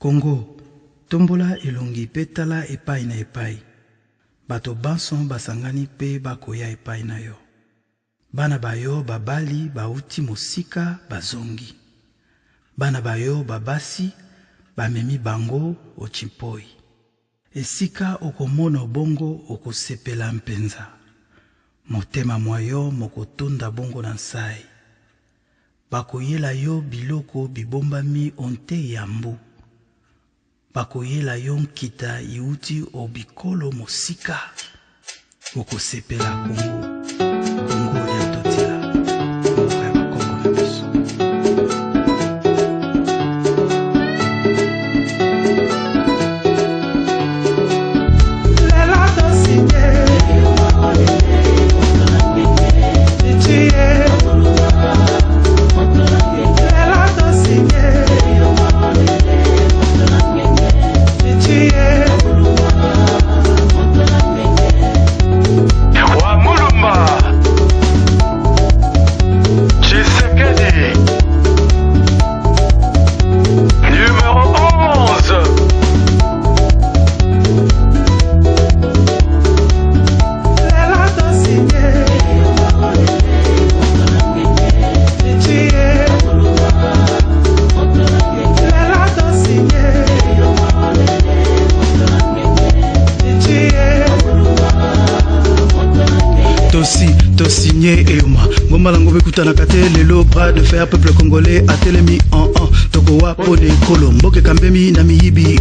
Congo, tombola elongi petala epai na epai. Bato banson basangani pe bakoya epai na yo. Bana bayo babali bauti mosika bazongi. Bana bayo babasi bamemi bango ochimpoi. Esika okomona bongo okosepela mpenza. Motema mwayo mokotunda bongo na nsai. Bakoyela yo biloko bibombami onte yambu. Bakoyela yo nkita iuti obikolo mosika. Okosepela Kongo. Kongo ya totila. Mboka ya Kongo na biso. Signé Euma, Gomalango Bekutana Kate, Lelo, bras de fer, peuple congolais, Atelemi en Tokowa Pone Kolo, Mboke Kambemi, Namihibi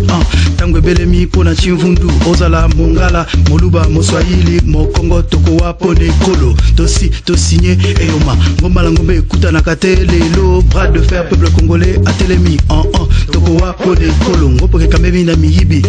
Tangwe Belemi, Pona Chimvundu, Ozala, Mongala, Moluba, Moswahili, Mokongo, Tokowa Pone Kolo, to signé Euma, Gomalango Bekutana Kate, Lelo, bras de fer, peuple congolais, Atelemi en Tokowa Pone Kolo, Mboke Kambemi, Namihibi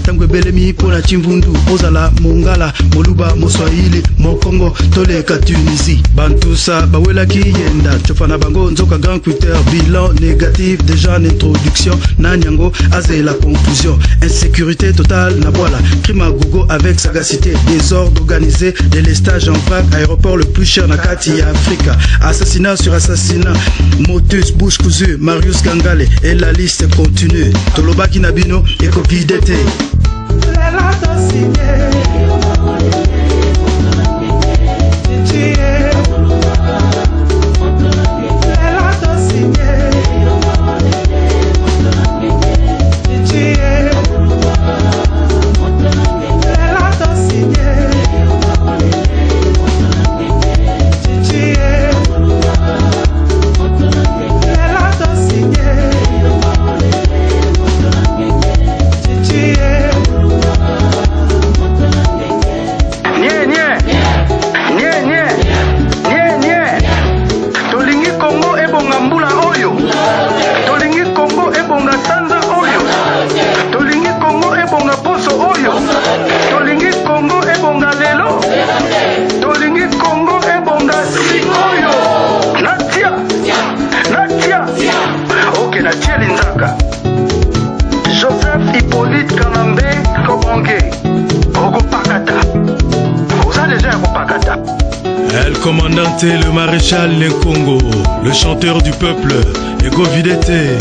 Tangwe Belemi, Pona Chimvundu, Ozala, Mongala, Moluba, Moswahili, Mokongo, Toleka Tunisie, Bantousa, Bawelaki Yenda, Chofana Bango, Nzoka Grand Twitter, bilan négatif déjà en introduction, Nanyango, Azé la conclusion, insécurité totale, Naboala, crime à gogo avec sagacité, désordre organisé, délestage en vrac, aéroport le plus cher Nakati Africa, assassinat sur assassinat, Motus, bouche cousue, Marius Gangale, et la liste continue, Tolobaki Nabino, et Covidete. Joseph Hippolyte Kanambe Kobonge Ogopakata. Vous allez déjà Ogopakata. El commandante, le maréchal Nkongo, le chanteur du peuple, Ego Videte.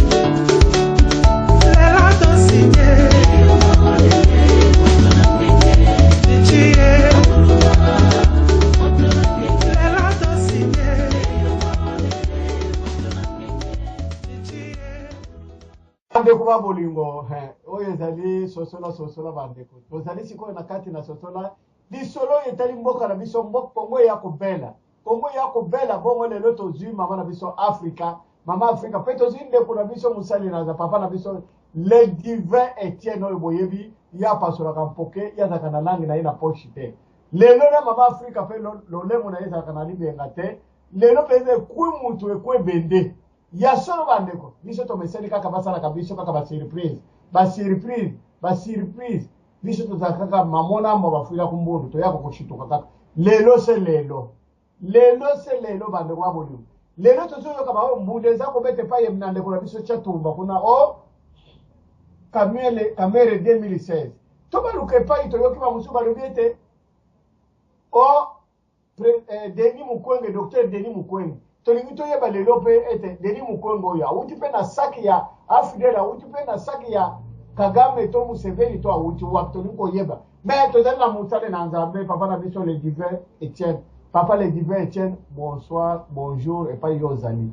Kuba bolingo oyo ezali sosola bandeko tozali sikoyo na kati na sosola lisolo etali mboka na biso mboka Kongo ya kobela bongo lelo tozwi mama na biso mama Afrika pe tozwi ndeko na biso musali na papa na biso le divin Etienne oyo boyebi ya pasolaka mpoke yazaka na langi na ye na poche te lelo na mama Afrika pe lolemo na ye ezalaka na libenga te lelo pe ekwi mutu ekwe bende ya solo bandeko biso tomeseli kaka basalaka biso kaka basurprise biso tozala kaka mamona mo bafuyaka kumbundu toyaka koshituka kaka lelo se lelo bandeko ba bolimo lelo tozoyoka bao mbundu eza kobete paye mnandeko na biso chatumba kuna kamere 2016 tobaluka epai toyoki bamosusu balobi ete Denis Mukwege, docteur Denis Mukwege tolingi toyeba lelo mpe ete Denis Mukwege oyo awuti mpe na saki ya AFDL, awuti mpe na saki ya Kagame to Museveni to awuti wapi tolingi koyeba. Mais tozali na mosala na Nzambe, papa na biso le divin Etienne. Papa le divin Etienne, bonsoir, bonjour et pas yozali.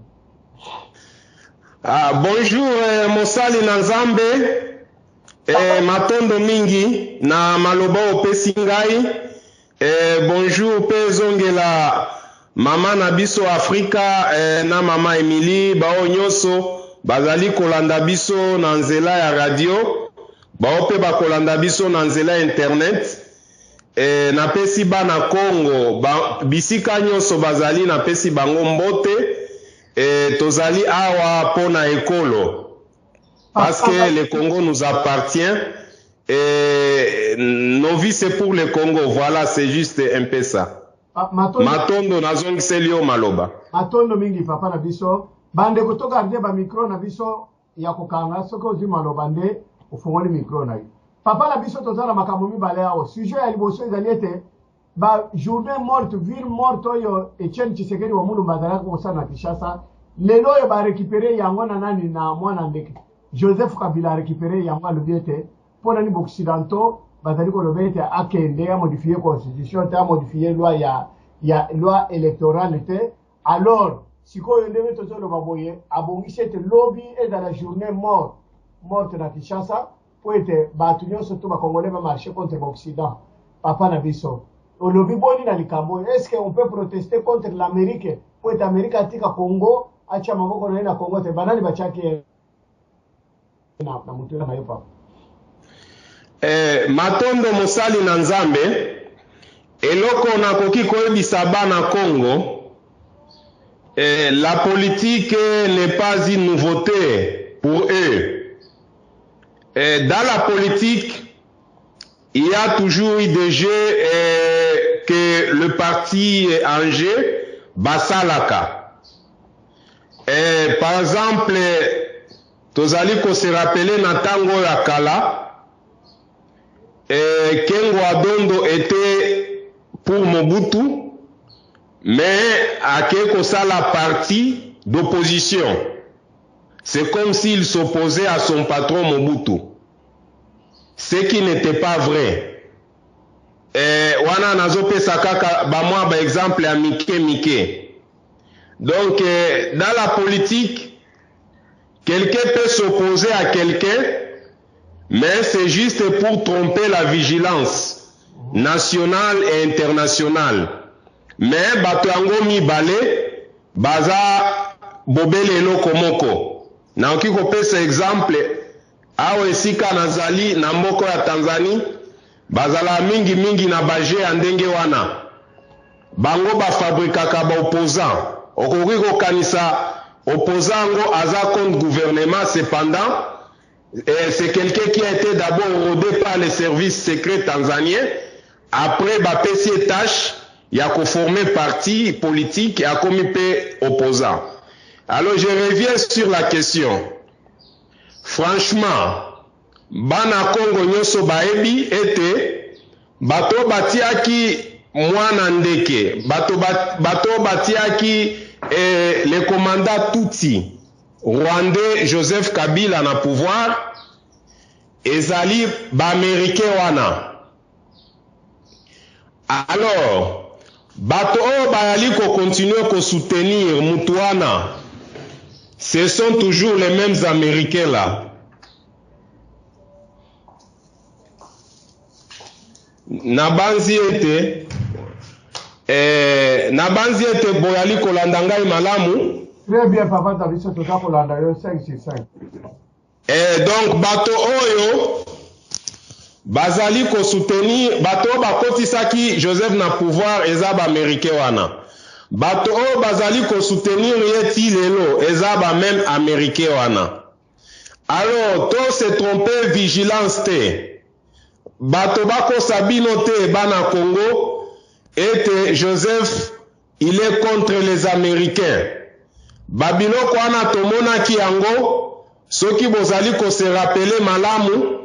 Bonjour mosali na Nzambe, matondo mingi na maloba opesi ngai. Bonjour pe zongela mama na biso Afrika na mama Emily bao nyonso bazali kolanda biso na nzela ya radio, bao pe bakolanda biso na nzela internet. Na pesi bana Congo bisika nyonso bazali na pesi bango mbote. Tozali awa pona ekolo parce que le Congo nous appartient et nos vies c'est pour le Congo. Voilà, c'est juste un peu ça. Matondo nazongiselio maloba. Matondo mingi papa na biso bande kutoka nde ba micro na biso ya kokanga soko zi maloba nde ufungoli micro na yo. Papa na biso tozala makambo mibale awo. Sujet ya liboso ezali ete ba journée morte, ville morte oyo Etienne Tshisekedi wa mundu bazala kosa na Kinshasa. Lelo yo ba récupérer yango na nani na mwana ndeke. Joseph Kabila récupérer yango alobiete pona ni occidentaux bazali ko lobete akende ya modifier constitution ta modifier loi ya loi électorale te. Alors sikoyo ndebe tozolo baboye abongisi ete lobby et dans la journée morte na Kinshasa pour ete batu nyonso to ba congolais ba marcher contre l'Occident. Papa na biso olobi boni na likambo, est-ce qu'on peut protester contre l'Amérique pour être Amérique atika Congo acha maboko na Congo te banani bachake na mutula na yopa. Matondo mosali na Nzambe eloko na koki koyebisa bana Congo, la politique n'est pas une nouveauté pour eux. Dans la politique, il y a toujours eu des jeux que le parti en jeu, Basalaka. Par exemple, tozali ko se rappeler na tango ya kala, Kengo Adondo était pour Mobutu, mais Akeko Sala parti d'opposition. C'est comme s'il s'opposait à son patron Mobutu. Ce qui n'était pas vrai. Wana nazope sakaka ba moi ba exemple à Mike. Donc dans la politique, quelqu'un peut s'opposer à quelqu'un, mais c'est juste pour tromper la vigilance nationale et internationale. Mais bato yango mibale baza bobele lokomoko. Na okiko pesa exemple awe esika nazali na mboko ya Tanzanie bazala mingi na baje ya ndenge wana bango bafabrikaka ba opposant okoki kokanisa opposant ngo aza contre gouvernement. Cependant c'est quelqu'un qui a été d'abord rodé par les services secrets tanzaniens, après bapesi tâche ya ko former parti politique et a commis pe opposant. Alors je reviens sur la question. Franchement, bana Congo nyoso baebi ete bato batiaki mwana ndeke, bato batiaki le commandant Tutsi rwandais Joseph Kabila na pouvoir, ezali ba américain wana. Alors bato o bayali ko continuer ko soutenir mutu wana, ce sont toujours les mêmes Américains là. Nabanzi ete boyali kolanda ngai malamu. Très bien papa tabiso toka kolanda yo 5 Donc bato oyo bazali ko soutenir bato bakotisaki Joseph na pouvoir eza ba américain wana. Bato o bazali ko soutenir yeti lelo eza ba même américain wana. Alors to se tromper vigilance te. Bato bako sabino te bana Congo ete Joseph il est contre les Américains. Babiloko wana tomona ki yango soki bozali ko se rappeler malamu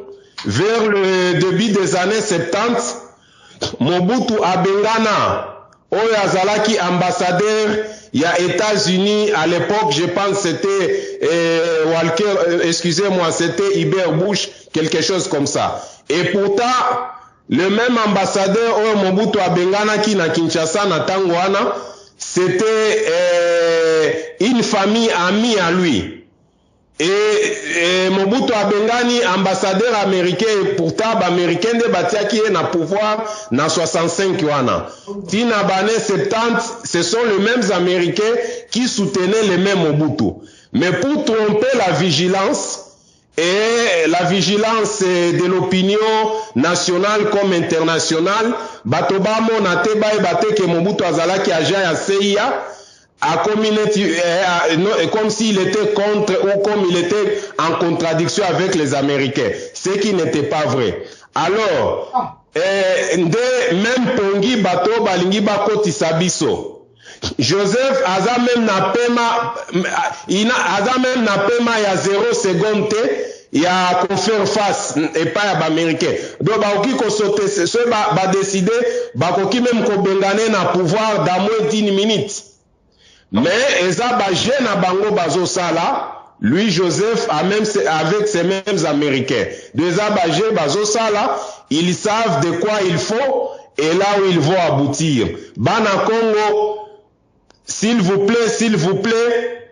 vers le début des années 70 Mobutu abengana oyo azalaki ambassadeur il y a États-Unis à l'époque, je pense c'était Walker, excusez-moi, c'était Hubert Bush, quelque chose comme ça. Et pourtant, le même ambassadeur Mobutu Abengana qui na Kinshasa na Tangwana, c'était une famille amie à lui. Et Mobutu Abengani, ambassadeur américain, et pourtant américain de Batia qui est na pouvoir na 65 wana. Tina Bane 70, ce sont les mêmes Américains qui soutenaient les mêmes Mobutu. Mais pour tromper la vigilance, et la vigilance de l'opinion nationale comme internationale, Batoba Monate Bae Bate que Mobutu Azalaki agent à CIA, à comme s'il était contre ou comme il était en contradiction avec les Américains, ce qui n'était pas vrai. Alors, même Pongi Bato Balingi Bakoti Sabiso, Joseph Aza même na pema ya 0 seconde il y a qu'on faire face et pas à l'américain. Donc ba oki ko sauter ce ba décider ba koki même ko bengane na pouvoir dans moins d'1 minute. Mais eza ba jeune bango bazo sala, lui Joseph a même avec ces mêmes américains. Deux abagés bazo sala, ils savent de quoi il faut et là où ils vont aboutir. Bana Congo, s'il vous plaît,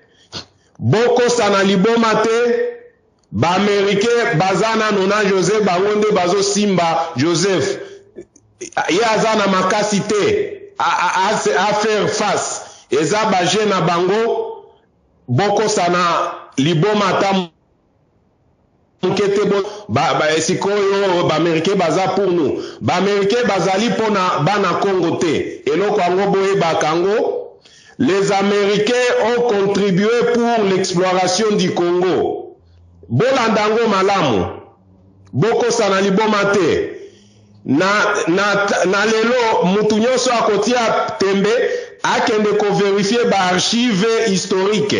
Boko Sanalibomate, ba américain bazana nona Joseph bangonde bazo simba Joseph. Yazana makasite à faire face. Eza baje na bango Boko Sana Libomata nkete ba esikoyo ba américain baza pour nous. Ba américain bazali pona bana Congo te. Eloko ango boye ba kango. Les Américains ont contribué pour l'exploration du Congo. Bolandango malamu. Boko Sana Libomate. Na lelo mutu nyonso akotia tembe akende ko vérifier ba archive historique.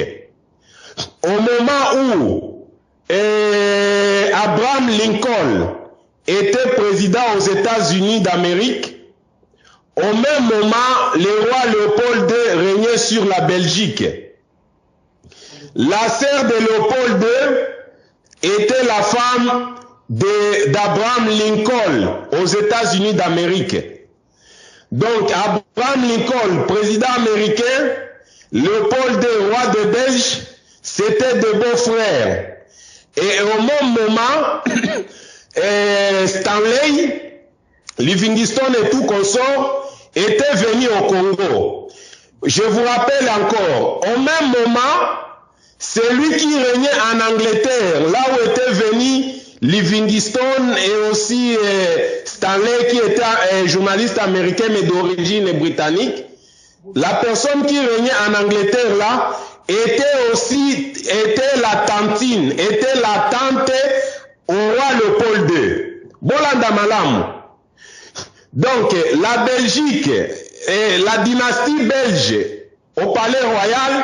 Au moment où Abraham Lincoln était président aux États-Unis d'Amérique, au même moment, le roi Léopold II régnait sur la Belgique. La sœur de Léopold II était la femme d'Abraham Lincoln aux États-Unis d'Amérique. Donc, Abraham Lincoln, président américain, Léopold II, roi de Belge, c'était de beaux frères. Et au même moment, Stanley, Livingstone et tout consort étaient venus au Congo. Je vous rappelle encore, au même moment, celui qui régnait en Angleterre, là où était venu Livingstone et aussi Stanley qui était journaliste américain mais d'origine britannique, la personne qui régnait en Angleterre là était la tantine, était la tante au roi Léopold II. Bolanda Malam. Donc la Belgique et la dynastie belge au palais royal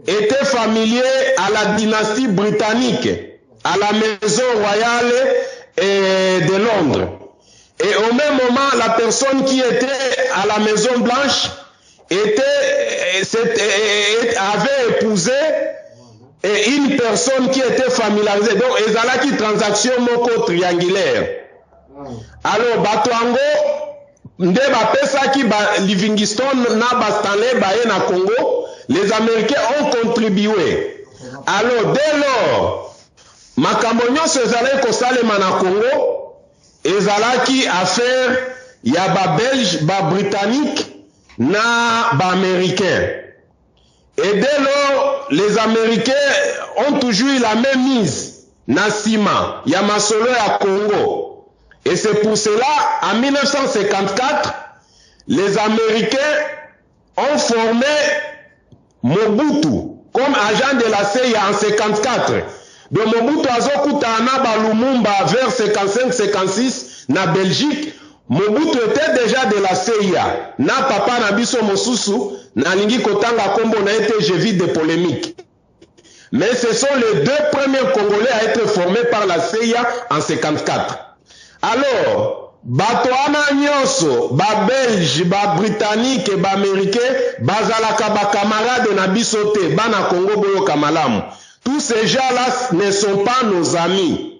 était familier à la dynastie britannique, à la maison royale de Londres. Et au même moment, la personne qui était à la Maison Blanche avait épousé une personne qui était familiarisée. Donc, ils avaient une transaction moko triangulaire. Alors, Batuango, nde bapesa ki Livingstone na Stanley baye na Congo, les Américains ont contribué. Alors, dès lors, makambo nyonso ezalaki kosalema na Congo ezalaki affaire ya ba Belge, ba Britannique na ba Américain. Et dès lors, les Américains ont toujours eu la même mise na sima ya masolo ya Congo. Et c'est pour cela, en 1954, les Américains ont formé Mobutu comme agent de la CIA en 1954. De Mobutu azokutana Lumumba vers 55-56 na Belgique. Mobutu était déjà de la CIA. Na papa na biso mosusu na lingi kotanga kombo na été je vis des polémiques. Mais ce sont les deux premiers Congolais à être formés par la CIA en 54. Alors, bato wana nyonso ba Belge, ba Britannique, ba Américain bazalaka ba camarades na biso te, bana Congo boyoka malamu. Tous ces gens-là ne sont pas nos amis.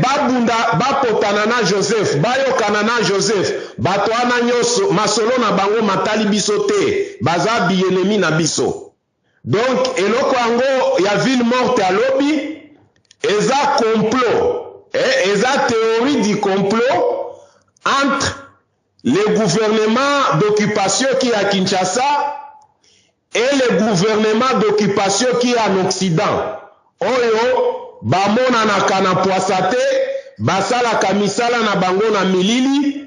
Babunda bapotana na Joseph, bayokana na Joseph, bato wana nyonso masolo na bango matali biso te, baza bi-ennemi na biso. Donc eloko yango ya ville morte à lobby, eza complot, eza théorie du complot entre le gouvernement d'occupation qui est à Kinshasa et le gouvernement d'occupation qui est en Occident. Oyo bamona na kana poisate, basala kamisala na bango na milili,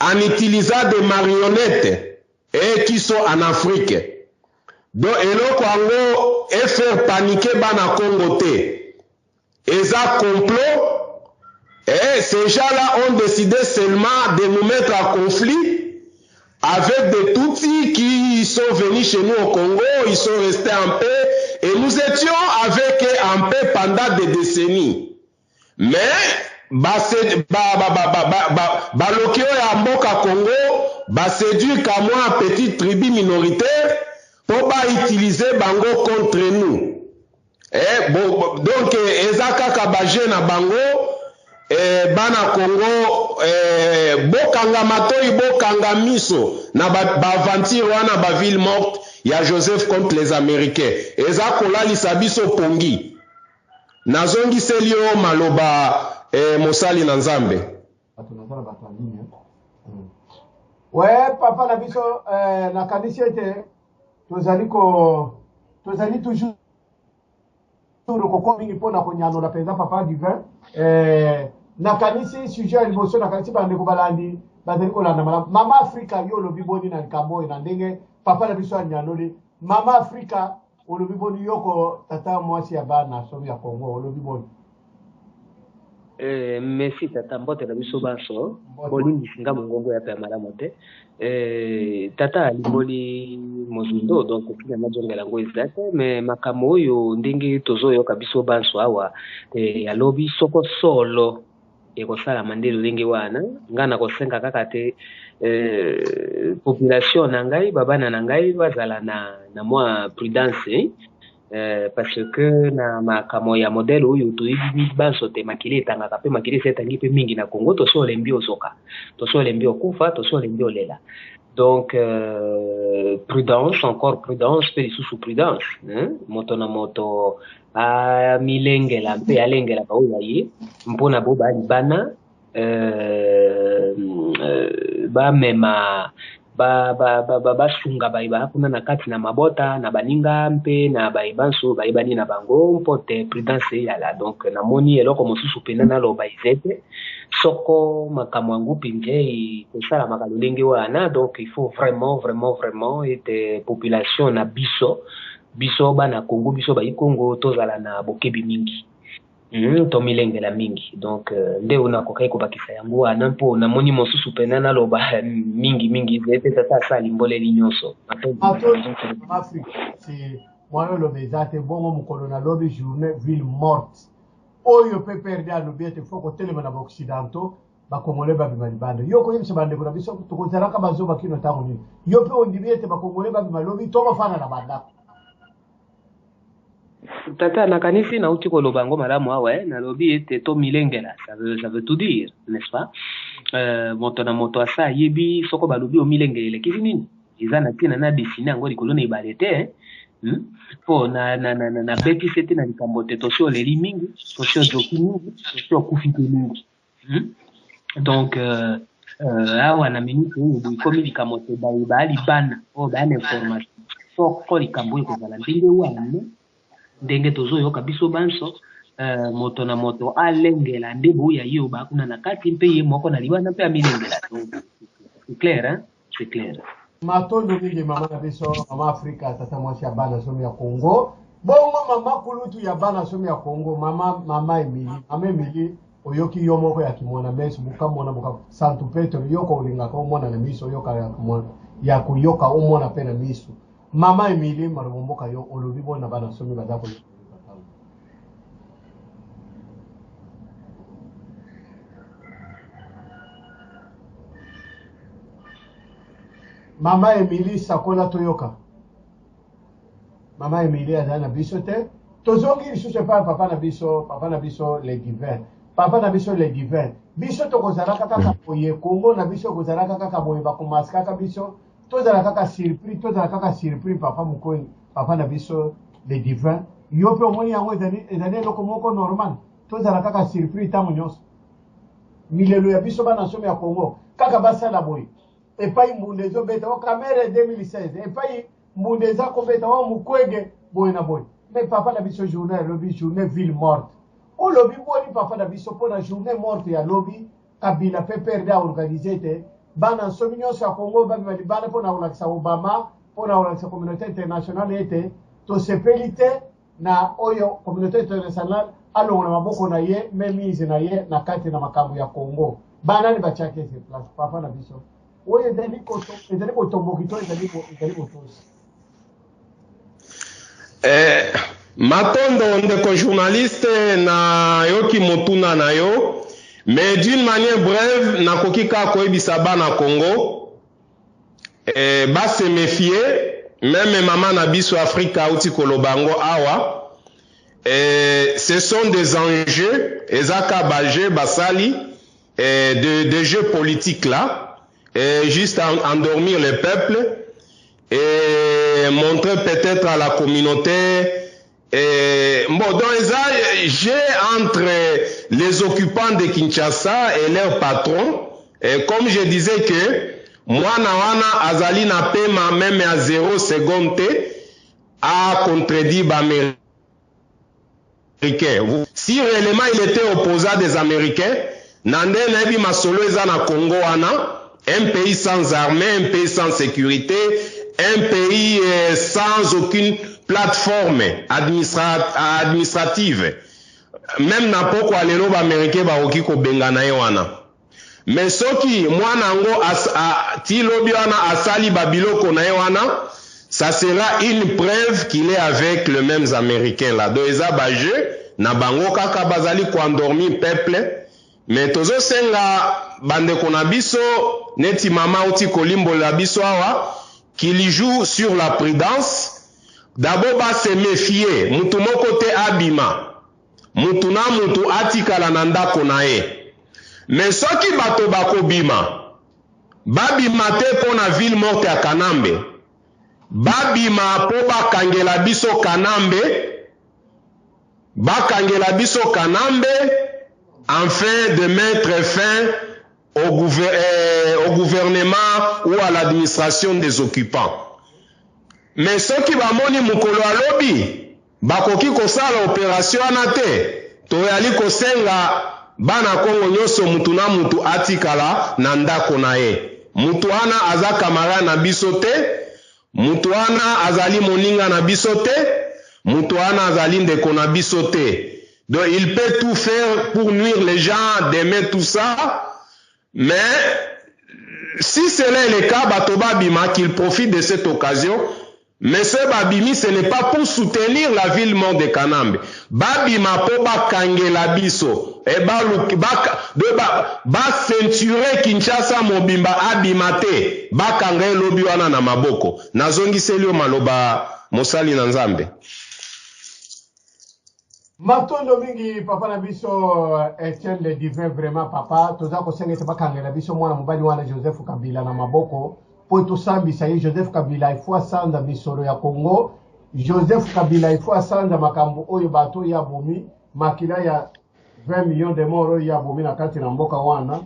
en utilisant des marionnettes et qui sont en Afrique. Donc eloko yango et faire paniquer bana Congo te. Eza complot, et ces gens-là ont décidé seulement de nous mettre en conflit avec des Tutsis qui sont venus chez nous au Congo, ils sont restés en paix, et nous étions avec eux en paix pendant des décennies. Mais, balokio ya mboka Congo, séduit comme moi petite tribu minoritaire, pour utiliser bango contre nous. Donc, ezaka kabaje na bango, bana Congo, bokanga matoi, bokanga miso, na ba aventure wana ba ville morte, ya Joseph contre les Américains. Eza kola lisabiso pongi. Nazongi selio maloba, mosali na nzambe. Ouais, papa na biso, na kanisi ete, tozali toujours le pona konyano la pesa papa du vin na kanisi sujet émotion na kanisi bande ko balandi bazali ko landa mama Afrika yo lo biboni na likambo na ndenge papa na biso nyano li mama Afrika o lo biboni yoko tata mwasi ya bana somi ya Congo o lo biboni merci tata mbote na biso baso bolindi singa mongongo ya pemala mote tata limboli mozindo donc kina majongela ngo ezate mais makamo oyo ndenge tozo kabiso banso awa ya lobi soko solo ekosala mandelo ndenge wana ngana kosenga kaka te population na ngai babana na ngai bazala na moi prudence parce que na makamo ya modèle oyo toyibi banso te makili etangaka pe makili setangi pe mingi na Congo toso lembi osoka toso lembi okufa toso lembi olela donc prudence encore prudence pe sous prudence moto na moto a milengela mpe alengela ba oyo ye mpona bo ba bana ba mema ba sunga ba kuna na kati na mabota na baninga mpe na baibanso baibani na bango mpote prudence yala donc na moni eloko mosusu pena na loba izete soko makamwangu pinje kosala makalolenge wana donc il faut vraiment et population na biso bana Congo biso ba Congo tozala na bokebi mingi to milengela mingi donc nde una kokai ko bakisa yango ana mpo na moni mosusu pena na loba mingi zete tata sali mboleli nyonso Afrique c'est moi le bezate bongo mukolo na lobby journée ville morte oyo pe perdre à l'obiete faut ko telema na occidentaux ba kongole ba bimalibande yoko yimse bande ko biso to ko zaraka bazoba kino tango ni yo pe ondibiete ba kongole ba bimalobi to bafana na banda tata na kanisi na uti koloba ngo malamu awa na lobi ete to milengela ça veut tout dire n'est-ce pas moto na moto asa yebi soko balobi o milengele kisi nini eza na tina na dessiner ngo likolo na ibalete po na beti sete na likambo te to sio leli mingi to sio joki mingi to sio kufite mingi donc awa na minute oyo komi likambo te bali bana o bana information soko likambo ko zala ndenge wana ndenge tozo yoka biso banso moto na moto alengela ndebo ya yo ba kuna na kati mpe ye moko na liwana mpe amilengela donc c'est clair hein c'est clair matondo mingi mama na biso mama Afrika tata mwasi ya bana somi ya Congo bongo mama kulutu ya bana somi ya Congo mama Emily oyoki yo moko ya kimona mesu bukamona buka Santo Petro yoko ulinga ko mona na miso yoka ya kimona ya kuyoka omona pena miso mama Emily marumboka yo olobi bona bana somi bazako Mama Emily Sakola Toyoka. Mama Emily a na biso te. Tozongi lisusu pa papa na biso les divins. Papa na biso les divins. Biso tokozala kaka boye Congo na biso kozala kaka boye bakomasi kaka biso. Tozala kaka surpris papa mukoni. Papa na biso les divins. Yo pe omoni yango ezali eloko moko normal. Tozala kaka surpris tango nyonso. Milelo ya biso bana somi ya Congo. Kaka basala boye. Epai mbundezo beta o kamere 2016. Epai mbundeza ko beta o mukwege boye na boye. Mais papa na biso journée lobby journée ville morte. O lobby boni papa na biso pour la journée morte ya lobby Kabila peut perdre à organiser te. Bana somi nyonso ya Congo bana pour na olakisa Obama pour na olakisa communauté internationale ete to sepelite na oyo communauté internationale alongo na maboko na ye memize na ye na kati na makambo ya Congo. Bana ni bachake se place papa na biso. Oye ndani ko tombokito ndani ko tosi. Matondo ndeko journaliste na yoki motuna na yo, mais d'une manière brève nakoki ka koyebisa bana Congo ba se méfier même maman na biso Afrika uti kolobango awa ce sont des enjeux ezaka baje basali de jeux politiques là juste endormir le peuple et montrer peut-être à la communauté bon donc j'ai entre les occupants de Kinshasa et leurs patrons comme je disais que mwana wana azali na pema même à 0 seconde à contredire l'Américain. Si réellement il était opposé des Américains, nande nabi masolo eza na Congo wana, un pays sans armée, un pays sans sécurité, un pays sans aucune plateforme administrative. Même na poko alelo ba américain ba oki ko bengana ye wana. Mais soki mwana ngo ti lobi wana asali babiloko na ye wana, ça sera une preuve qu'il est avec les mêmes américains là. Donc eza ba jeu na bango kaka bazali ko endormir peuple. Mais tozo senga bande kona biso neti mama uti kolimbo la biso awa qu'il joue sur la prudence. D'abord ba se méfier, mutu moko te abima. Mutu na mutu atikala na ndako na ye. Mais soki bato bako bima, babima te po na ville morte ya Kanambe. Babima po bakangela biso Kanambe. Bakangela biso Kanambe afin de mettre fin au gouvernement ou à l'administration des occupants. Mais ceux qui va moni mukolo alobi, bakoki kosala opération anate, toyali kosenga bana Kongo nyoso mutu na mutu atikala na ndako na ye. Mutu wana aza kamara na biso te, mutu wana azali moninga na biso te, mutu wana azali ndeko na biso te. Donc il peut tout faire pour nuire les gens, d'aimer tout ça, mais si cela est le cas, Batoba Bima qu'il profite de cette occasion. Mais ce Babimi, ce n'est pas pour soutenir la ville morte de Kanambe. Babima po bakangela biso. E ba ceinture Kinshasa mobimba abimate. Bakangela lobi wana na maboko. Nazongi selio maloba mosali na Nzambe. Matondo mingi papa na biso Etienne le divin vraiment papa. Toza ko sengete bakangela biso mwana mobali wana Joseph Kabila na maboko. Po tosambisa ye Joseph Kabila il faut asanda misolo ya Congo. Joseph Kabila il faut asanda makambo oyo bato ya bomi makila ya 20 millions de morts ya bomi na kati na mboka wana.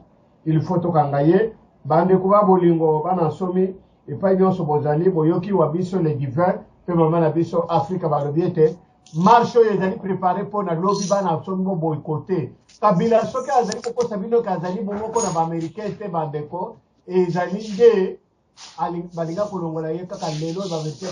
Il faut tokangaye bande kuba bolingo bana somi et pas nyonso bozali boyoki wa biso le divin pe mama na biso Afrika balobiete marche oyo ezali préparé pour na lobby bana somi bo boycotté. Kabila soki azali kokosa bino kazali bomoko na ba américain te bandeko ezali nde balinga kolongola ye kaka lelo bavetie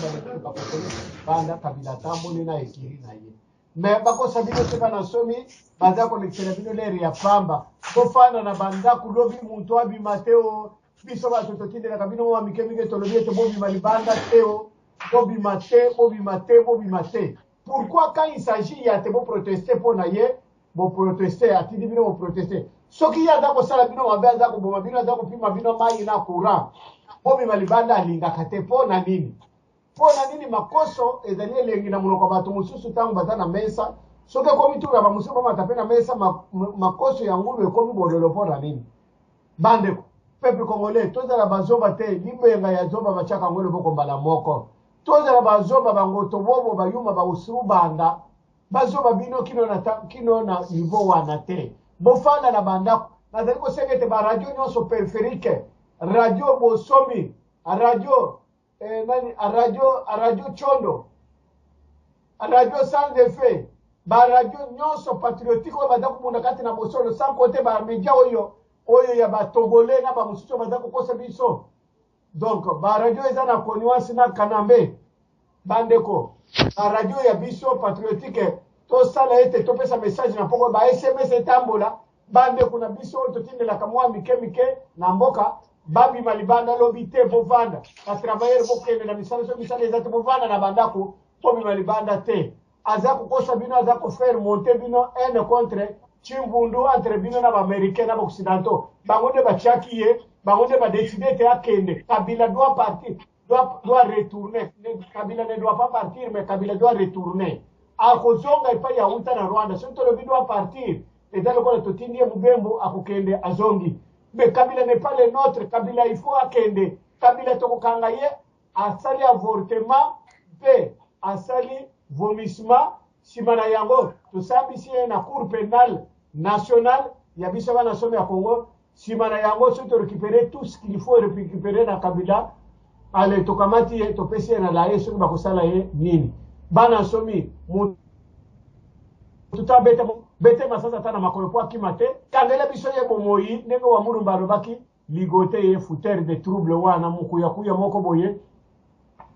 banda Kabila tamboli na ekiri na ye mais bakosa bino te bana somi baza kolekela bino leri ya pamba kofana na banda kulobi muntu abima te o biso bato totindelaka bino mwa mikemike tolobi ete bobima libanda te o bobima te pourquoi quand il s'agit ya te boproteste mpo na ye boproteste atindi bino boproteste soki ye aza kosala bino mabe aza koboma bino aza kopima bino mai na courant bobi malibanda alingaka te mpo na nini makoso ezali elengi na monoko bato mosusu ntango baza na mesa soki ekomi tula bamosusu bamata mpe na mesa makoso ya ngulu ekomi bololo mpo na nini bandeko peuple congolais tozala bazoba te libenga ya zoba batiaka yango loboko mbala moko tozala bazoba bangoto bobo bayuma bausu banda bazoba bino kino na niveau wana te bofanda na bandako nazali kosenga ete baradio nyonso periferike radio bosomi radio radio chondo radio sans effet baradio nyonso patriotique oyo baza komunda kati na bosolo sans côté bamedia oyo ya batongole na bamosusu baza kokosa biso donc baradio eza na koniwasi na kanambe bandeko baradio ya biso patriotique tosala ete topesa message na poko ba SMS etambola bandeko na biso oyo totindelaka mwa mike na mboka babi malibanda lobi te bovanda na travailleur bokende na misala so misala eza te bovanda na bandako tobi malibanda te aza kokosa bino aza kofaire monter bino un contre chimbundu entre bino na baaméricain na baoccidentaux bango nde batiaki ye bango nde badeside te akende Kabila doit partir doit retourner Kabila ne doit pas partir mais Kabila doit retourner akozonga epai ya uta na Rwanda soki tolobi doit partir eza lokola totindi ye mobembo akokende azongi mais Kabila n'est pas le nôtre Kabila il faut akende Kabila tokokanga ye asali avortement mpe asali vomissement nsima na yango tosambisi ye na cour pénale nationale ya biso bana somi ya Congo nsima na yango soki torécupere tout ce qu'il faut récupérer na Kabila ale tokamati ye topesi ye na la ye soki bakosala ye nini bana somi tuta bete masasa ata na makolo po akima te kangela biso ye bomoi ndenge wa mulumba alobaki ligote ye fouteur de trouble wana mukuyakuya moko boye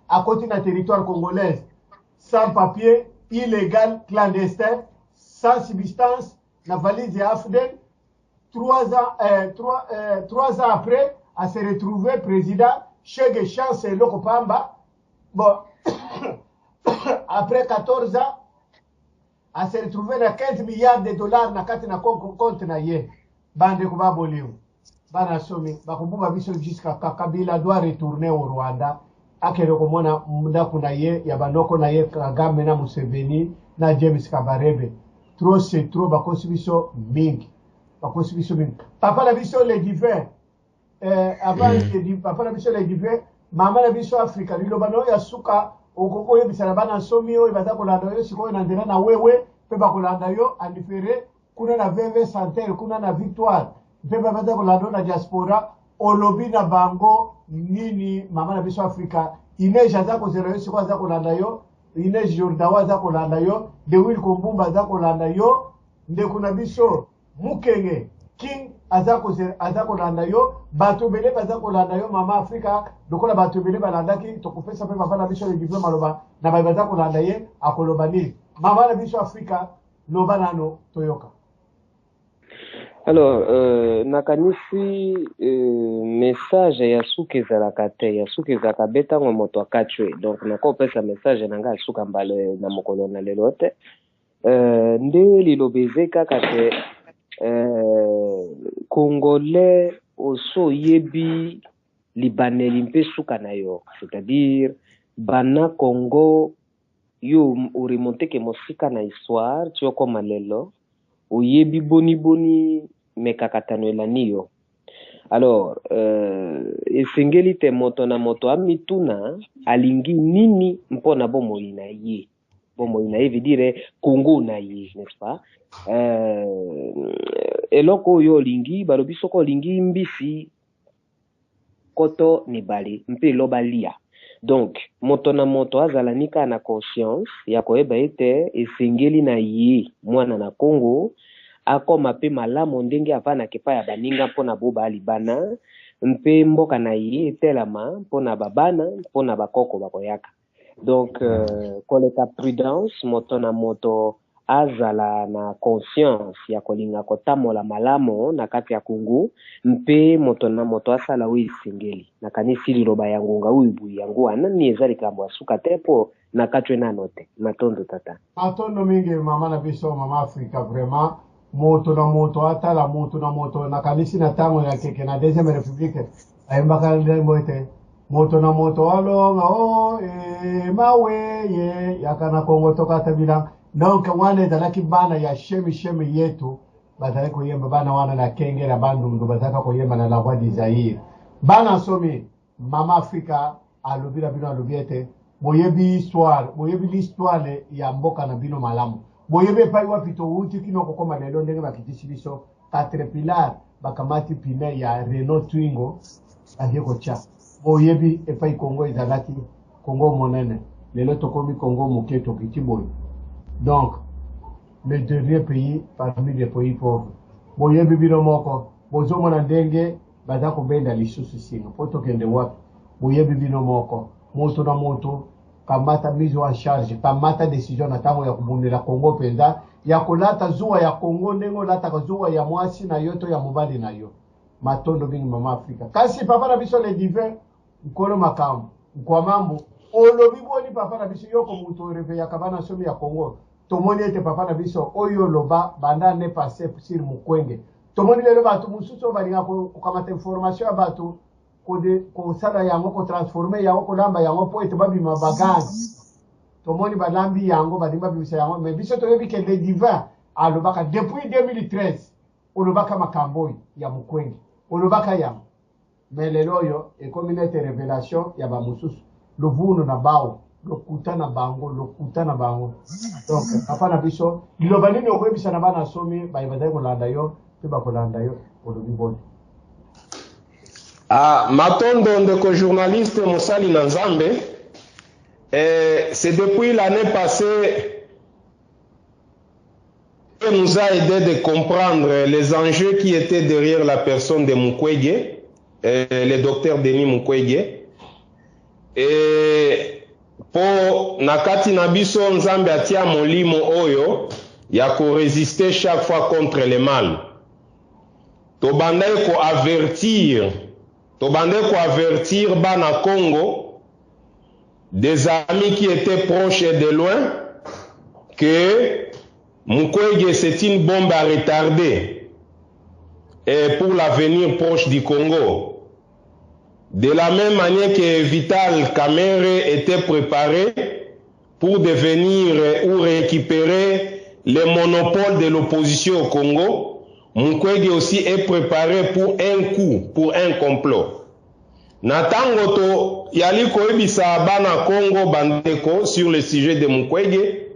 akoti na territoire congolaise sans papier illégal clandestin sans substance na valise ya AFDEL 3 ans après à se retrouver président Chege Chance Lokopamba bon après 14 ans à se retrouver na 15 milliards de dollars na kati na compte na ye bande ko baboliu bana somi bakubumba biso jusqu'à Kabila doit retourner au Rwanda akero komona ndaku na ye ya banoko na ye Kagame na Museveni na James Kabarebe trop c'est trop bakosi biso mingi papa la biso les divers avant papa la biso les divers mama la biso Afrika lilobano ya suka okoko yebisala bana somi oyo baza kolanda yo sikoyo na nzela na wewe mpe bakolanda yo andifere kuna na VV Santere kuna na Victoire mpe baza kolanda na diaspora olobi na bango nini mama na biso Afrika Inej aza kozela yo sikoyo aza kolanda yo Inej Jordawa aza kolanda yo De Will Kombumba aza kolanda yo ndeko na biso Mukenge King aza kolanda yo bato bele baza kolanda yo mama Afrika lokola bato bele balandaki tokopesa mpe papa na biso le diplôme maloba na baza kolanda ye akoloba nini mama na biso Afrika loba nano toyoka. Alors nakanisi message ya suka ezalaka te ya suka ezalaka be ntango moto akachwe donc nakopesa message na ngai suka mbala na mokolo na lelo te nde liloba eze kaka te Congolais oso yebi libaneli mpe suka na yo c'est-à-dire bana Congo yo orimonte ke mosika na histoire tio koma lelo oyebi boni mekakatano elani yo alors esengeli te moto na moto amituna alingi nini mpona bomoi na ye veut dire Congo na ye n'est-ce pas eloko oyo olingi balobi soko olingi mbisi koto nibali mpe loba lia donc moto na moto azalani ka na conscience ya koyeba ete esengeli na ye mwana na Congo akoma pe malamu ndenge avana kepa ya baninga mpona boba libana mpe mboka na ye etelama mpona babana mpona bakoko bakoyaka donc koleka prudence moto na moto azala na conscience ya kolinga kotamola malamu na kati ya Congo mpe moto na moto asala oyo esengeli nakanisi liloba ya ngonga oyo buyi yango wana ni eza likambo ya suka te mpo nakatwe nano te matondo tata matondo mingi mama na biso mama Afrika vraiment moto na moto atala moto na moto nakanisi na tango ya keke na deuxième république ayembaka ndembo ete moto na moto alonga o mawe ye yakana Kongo toka tabila donc wane dalaki bana ya shemi yetu bazali koyemba bana wana na kenge na bandundu bazaka koyemba na la voix d'Isaïe bana somi mama Afrika alobila bino alobiete boyebi l'histoire ya mboka na bino malamu boyebi pai wapi to uti kino kokoma lelo ndenge bakitisi biso Caterpillar bakamati pine ya Renault Twingo adieko cha boyebi epai Congo ezalaki Congo monene lelo tokomi Congo moketo kitiboy donc le dernier pays parmi les pays pauvres boyebi bino moko bozomona ndenge baza kobenda lisusu singa poto kende wapi boyebi bino moko moto na moto kamata mise en charge kamata décision na tango ya kubundela Congo penda ya kolata zuwa ya Congo ndengo lata zuwa ya mwasi na yoto ya mobali na yo matondo bingi mama Afrika kasi papa na biso le divin nkolo makambo kwa mambo olobi boni papa na biso yoko muto reve ya kabana somi ya Congo tomoni ete papa na biso oyo loba banda ne passé sur Mukwenge tomoni lelo batu mususu balinga ko kamata information ya batu ko sala yango ko transformer yango ko lamba yango po ete babi mabagani tomoni balambi yango badimba bibisa yango mais biso toyebi ke le divin alobaka depuis 2013 olobaka makambo ya Mukwenge olobaka yango mais lelo yo e communauté révélation ya ba mususu lovuno na bao lokuta na bango donc papa na biso liloba nini okwebisa na bana somi bayibadai kolanda yo pe bakolanda yo olobi boni Matondo ndeko journaliste Mosali Nanzambe, c'est depuis l'année passée que nous a aidé de comprendre les enjeux qui étaient derrière la personne de Mukwege, le docteur Denis Mukwege. Et pour nakati nabiso Nzambe atia molimo oyo ya ko résister chaque fois contre le mal. Tobandai ko avertir bana Congo, des amis qui étaient proches et de loin, que Mukwege c'est une bombe à retarder et pour l'avenir proche du Congo. De la même manière que Vital Kamerhe était préparé pour devenir ou récupérer le monopole de l'opposition au Congo, Mukwege aussi est préparé pour un coup, pour un complot. Natango to yali koebisa bana Congo bandeko sur le sujet de Mukwege.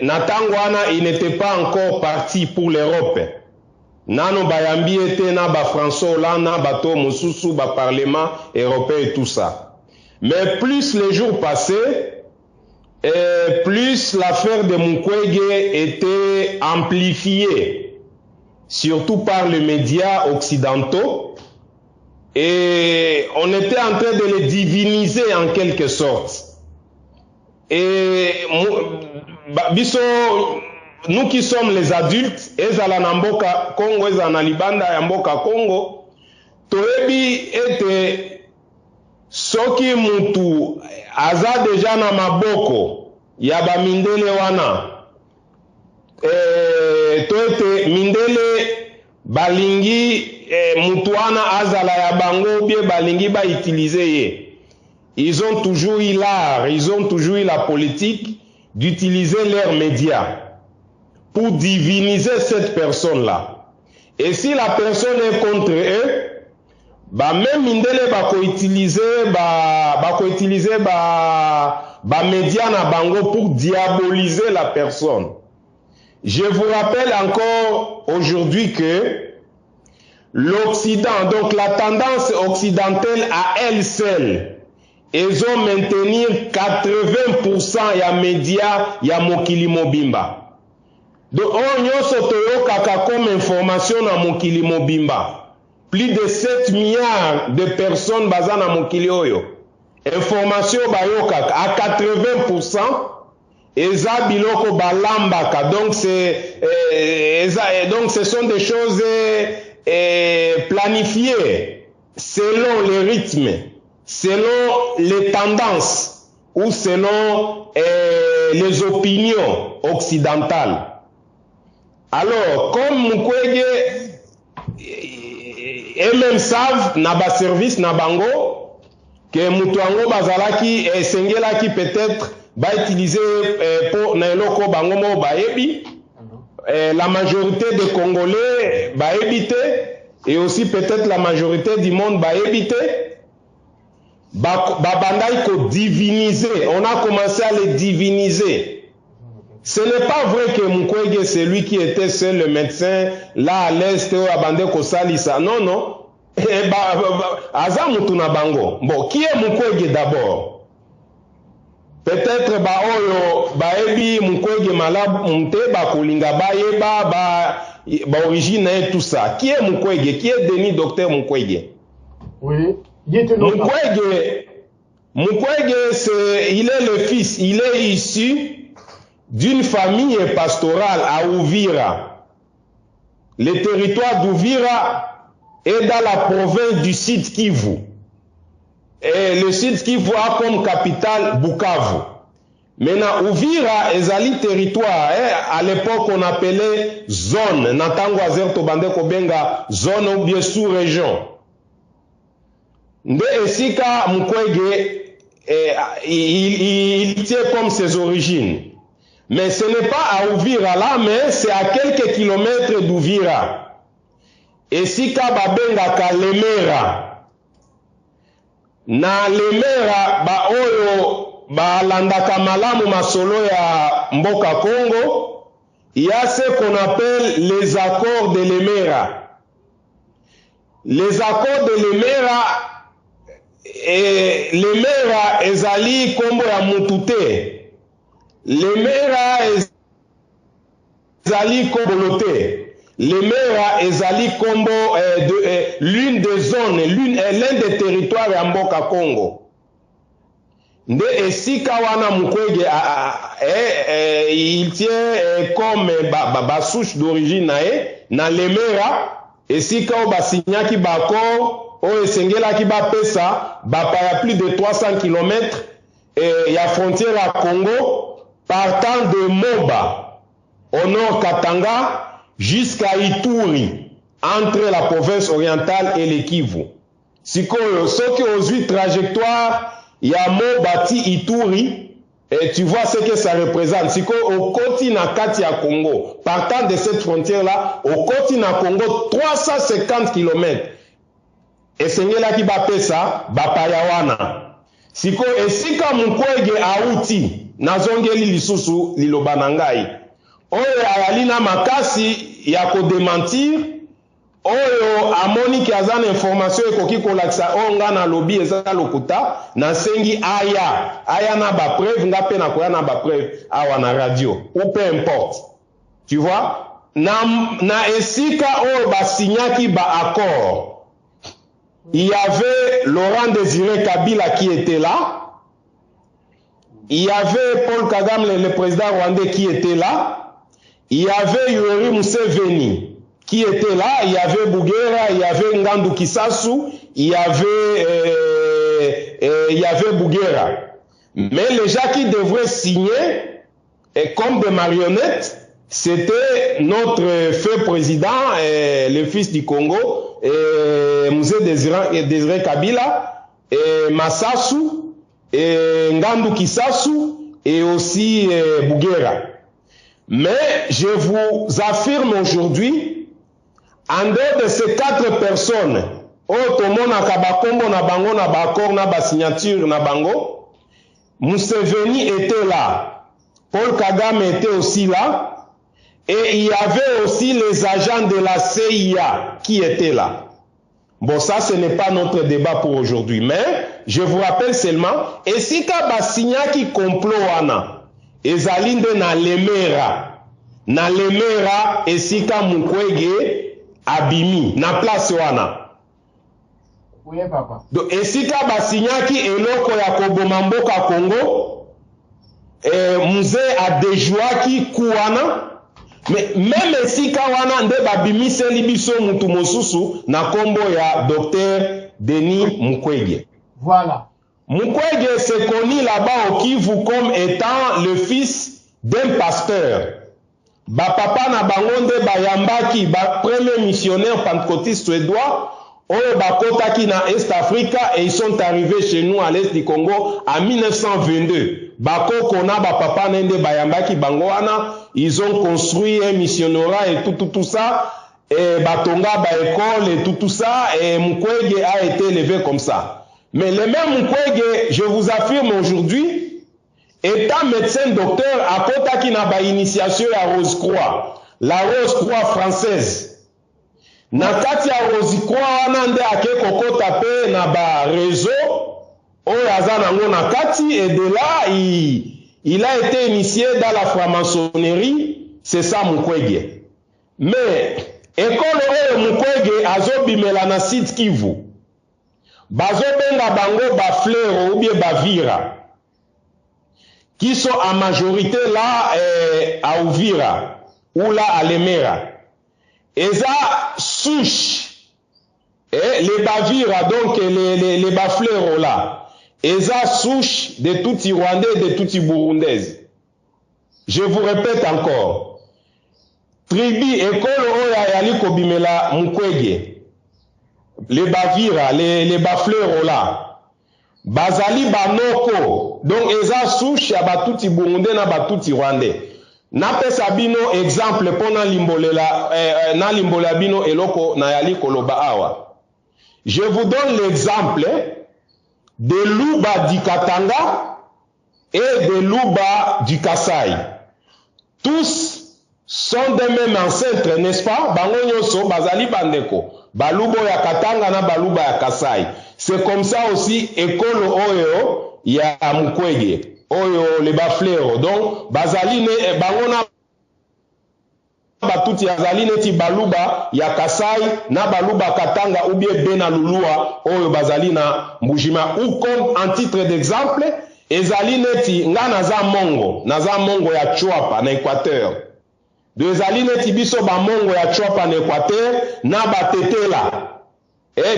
Natango ana il n'était pas encore parti pour l'Europe. Nano bayambi ete na ba François Hollande na bato mususu ba parlement européen et tout ça. Mais plus les jours passaient, plus l'affaire de Mukwege était amplifiée, surtout par les médias occidentaux, et on était en train de les diviniser en quelque sorte. Et nous qui sommes les adultes, ezala na mboka Congo, ezala na libanda ya mboka Congo, toyebi ete soki mutu aza deja na maboko ya ba mindele wana, toete mindele balingi mutu wana azala ya bango bie balingi ba utiliser ye. Ils ont toujours eu l'art, ils ont toujours eu la politique d'utiliser leurs médias pour diviniser cette personne-là. Et si la personne est contre eux, bah même indele bako utiliser médias na bango pour diaboliser la personne. Je vous rappelle encore aujourd'hui que l'Occident, donc la tendance occidentale à elle seule, ils ont maintenir 80% ya médias ya mokili mobimba. Donc on nyonso toyokaka comme information na mokili mobimba. Plus de 7 milliards de personnes baza na mokili oyo. Information bayokaka à 80% eza biloko balambaka. Donc donc ce sont des choses planifiées selon les rythmes, selon les tendances ou selon les opinions occidentales. Alors, comme Mukwege, et même savent na ba service na bango que mutuango bazalaki sengelaki peut-être ba utiliser pour na eloko bango mo bayebi. La majorité des Congolais ba éviter et aussi peut-être la majorité du monde va éviter. Babandai ko diviniser. On a commencé à les diviniser. Ce n'est pas vrai que Mukwege c'est lui qui était seul le médecin là à l'est au abandé ko salisa. Non non. Aza mutu na bango. Bon, qui est Mukwege d'abord? Peut-être ba oyo ba ebi Mukwege malabu mte ba kolinga ba yeba ba origine et tout ça. Qui est Mukwege? Qui est Denis Docteur Mukwege? Oui. Dites-nous. Mukwege il est le fils, il est issu d'une famille pastorale à Uvira. Le territoire d'Uvira est dans la province du Sud Kivu. Et le Sud Kivu a comme capitale Bukavu. Maintenant, Uvira est territoire. À l'époque, on appelait zone. Natango Azer Tobande Kobenga, zone ou bien sous-région. Nde Esika Mukwege, il tient comme ses origines. Mais ce n'est pas à Uvira là, mais c'est à quelques kilomètres d'Uvira. Esika Babenga Kalemera. Na Lemera ba oyo ba landaka malamu masolo ya mboka Congo, il y a ce qu'on appelle les accords de Lemera. Les accords de Lemera Lemera ezali kombo ya mutute. Lemera ezali kombolote. Lemera ezali kombo l'une des zones, l'un des territoires ya mboka Congo. Nde esika wana Mukwege il tient comme ba souche d'origine na Lemera, esika o basinyaki bako o esengelaki ba pesa ba pa plus de 300 km ya frontière à Congo partant de Moba au nord Katanga jusqu'à Ituri, entre la province orientale et le Kivu. Sikoyo, ce qui aux 8 trajectoires, il y a Mobati Ituri, et tu vois ce que ça représente. Sikoyo, au Koti na Kati à Congo, partant de cette frontière-là, au Koti na Congo, 350 km. Et Sengela ki ba pesa, ba payawana. Sikoyo, esika Mukwege auti, nazongeli lisusu lilobanangai. Oyo ayalina makasi ya ko démentir, oyo amoni ki azana information ekoki kolakisa onga na lobby eza lokuta na sengi aya na ba preuve nga pe na koya na ba preuve awa na radio ou peu importe. Tu vois, na esika oyo basignaki ba accord, il y avait Laurent Désiré Kabila qui était là, il y avait Paul Kagame le président rwandais qui était là, il y avait Yoweri Museveni qui était là, il y avait Bougera, il y avait Ngandu Kisasu, il y avait Bougera. Mais les gens qui devraient signer comme des marionnettes, c'était notre feu président, le fils du Congo, Mzee Désiré Kabila, Massasu, Ngandu Kisasu et aussi Bougera. Mais je vous affirme aujourd'hui, en dehors de ces 4 personnes, Otomona Kabakombo na bango na bakor na ba signature na bango, Museveni était là, Paul Kagame était aussi là, et il y avait aussi les agents de la CIA qui étaient là. Bon, ça ce n'est pas notre débat pour aujourd'hui, mais je vous rappelle seulement, et si Kabasinya qui complot wana, ezalinde na Lemera esika Mukwege abimi na place wana. Oui papa. Donc esika basinyaki eloko ya koboma mboka Congo, mzee adejouaki kuwana, mais même esika wana nde babimiseli biso mutu mosusu na kombo ya Docteur Denis Mukwege. Voilà. Mukwege s'est connu là-bas au Kivu comme étant le fils d'un pasteur. Ba papa na bango nde bayambaki ba premier missionnaire pentecôtiste suédois oyo bakotaki na Est Africa et ils sont arrivés chez nous à l'Est du Congo en 1922. Bakoko na bapapa nende bayambaki bango wana, ils ont construit un missionnaire et tout ça, et batonga ba école et tout ça, et Mukwege a été élevé comme ça. Mais le même Mukwege, je vous affirme aujourd'hui, étant médecin docteur, akotaki na ba initiation à Rose-Croix, la Rose-Croix française. Na kati ya Rose-Croix wana nde ake kokota pe na ba réseau oyo aza nango na kati, et de là il a été initié dans la franc-maçonnerie. C'est ça Mukwege. Mais école oyo Mukwege azobimela na Sud Kivu, bazobenga bango ba Fleur ou bien Bavira, qui sont en majorité là à Uvira ou là à Lemera. Eza souche, les Bavira, donc les Bafleurs là, eza souche de tout Rwandais et de tout Burundais. Je vous répète encore, tribu école oya yali kobimela Mukwege, les Bavira, les Bafleurs là, bazali banoko, donc eza souche ya batuti Burundais na batuti Rwandais. Napesa bino exemple pona limbolela na limbola bino eloko na yali koloba awa. Je vous donne l'exemple de Luba du Katanga et de Luba du Kasai. Tous sont des mêmes ancêtres, n'est-ce pas? Bango nyonso bazali bandeko. Balubo ya Katanga na baluba ya Kasai. C'est comme ça aussi école oyo ya Mukwege. Oyo les Bafleurs, donc bazali ne bangona batuti azali neti baluba ya Kasai na baluba Katanga ou bien Bena Lulua oyo bazali na Mbujima, ou comme en titre d'exemple ezali neti nga naza mongo ya Chwapa na Équateur, de ezali neti biso ba mongo ya Chwapa na Équateur na batetela